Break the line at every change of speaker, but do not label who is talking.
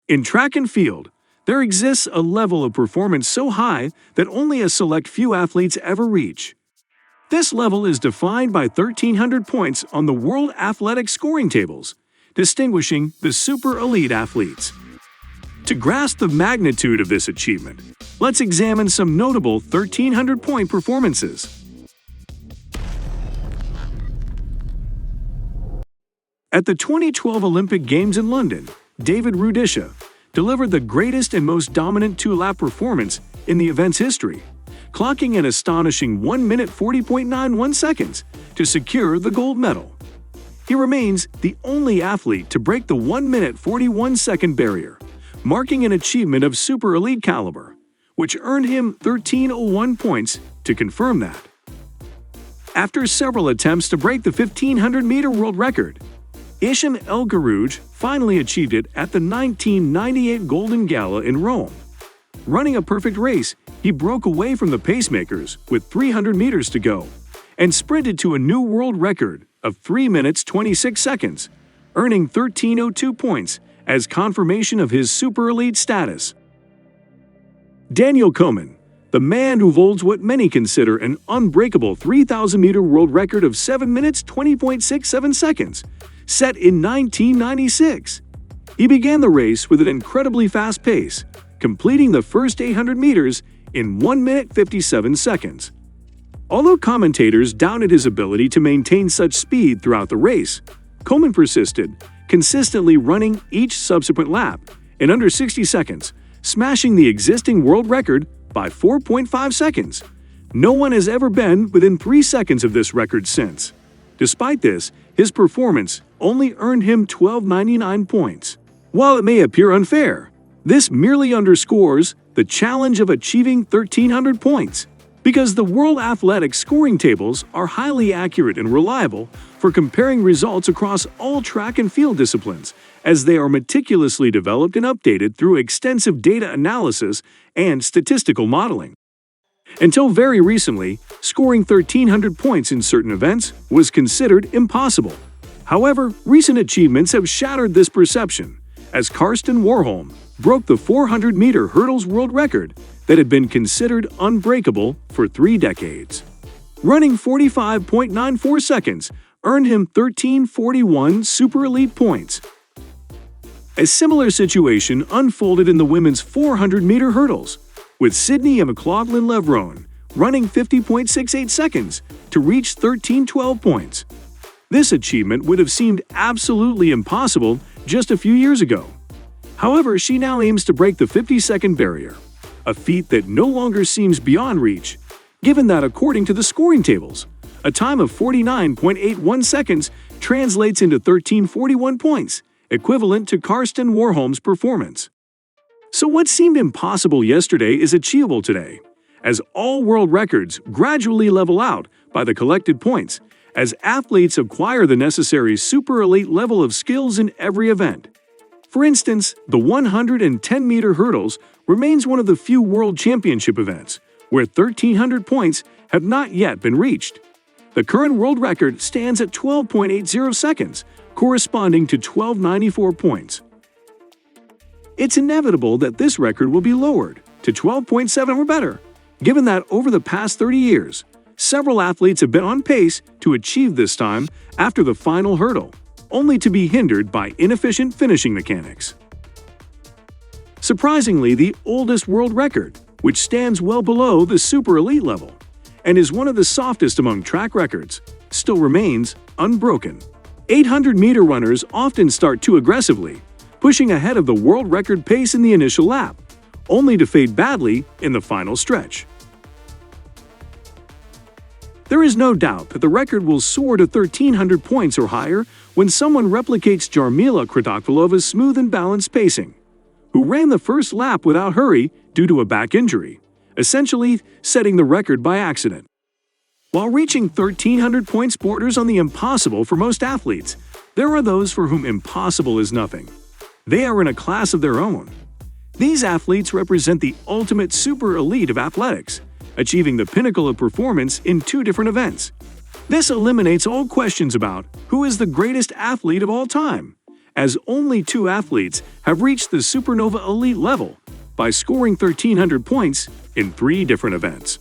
In track and field, there exists a level of performance so high that only a select few athletes ever reach. This level is defined by 1,300 points on the World Athletic Scoring Tables, distinguishing the super elite athletes. To grasp the magnitude of this achievement, let's examine some notable 1,300-point performances. At the 2012 Olympic Games in London, David Rudisha delivered the greatest and most dominant two-lap performance in the event's history, clocking an astonishing 1 minute 40.91 seconds to secure the gold medal. He remains the only athlete to break the 1 minute 41-second barrier, marking an achievement of super elite caliber, which earned him 1,301 points to confirm that. After several attempts to break the 1,500-meter world record, Isham El Garouj finally achieved it at the 1998 Golden Gala in Rome. Running a perfect race, he broke away from the pacemakers with 300 meters to go and sprinted to a new world record of 3 minutes 26 seconds, earning 1,302 points as confirmation of his super elite status. Daniel Komen, the man who holds what many consider an unbreakable 3,000-meter world record of 7 minutes 20.67 seconds, set in 1996. He began the race with an incredibly fast pace, completing the first 800 meters in 1 minute 57 seconds. Although commentators doubted his ability to maintain such speed throughout the race, Komen persisted, consistently running each subsequent lap in under 60 seconds, smashing the existing world record by 4.5 seconds. No one has ever been within 3 seconds of this record since. Despite this, his performance only earned him 1,299 points. While it may appear unfair, this merely underscores the challenge of achieving 1,300 points, because the World Athletic Scoring Tables are highly accurate and reliable for comparing results across all track and field disciplines, as they are meticulously developed and updated through extensive data analysis and statistical modeling. Until very recently, scoring 1,300 points in certain events was considered impossible. However, recent achievements have shattered this perception, as Karsten Warholm broke the 400-meter hurdles world record that had been considered unbreakable for 3 decades. Running 45.94 seconds earned him 1,341 super elite points. A similar situation unfolded in the women's 400-meter hurdles, with Sydney and McLaughlin Levrone running 50.68 seconds to reach 1,312 points. This achievement would have seemed absolutely impossible just a few years ago. However, she now aims to break the 50-second barrier, a feat that no longer seems beyond reach, given that according to the scoring tables, a time of 49.81 seconds translates into 1,341 points, equivalent to Karsten Warholm's performance. So what seemed impossible yesterday is achievable today, as all world records gradually level out by the collected points, as athletes acquire the necessary super elite level of skills in every event. For instance, the 110-meter hurdles remains one of the few world championship events where 1,300 points have not yet been reached. The current world record stands at 12.80 seconds, corresponding to 1,294 points. It's inevitable that this record will be lowered to 12.7 or better, given that over the past 30 years, several athletes have been on pace to achieve this time after the final hurdle, only to be hindered by inefficient finishing mechanics. Surprisingly, the oldest world record, which stands well below the super elite level and is one of the softest among track records, still remains unbroken. 800-meter runners often start too aggressively, pushing ahead of the world record pace in the initial lap, only to fade badly in the final stretch. There is no doubt that the record will soar to 1,300 points or higher when someone replicates Jarmila Kratochvilova's smooth and balanced pacing, who ran the first lap without hurry due to a back injury, essentially setting the record by accident. While reaching 1,300 points borders on the impossible for most athletes, there are those for whom impossible is nothing. They are in a class of their own. These athletes represent the ultimate super elite of athletics, achieving the pinnacle of performance in 2 different events. This eliminates all questions about who is the greatest athlete of all time, as only 2 athletes have reached the supernova elite level by scoring 1,300 points in 3 different events.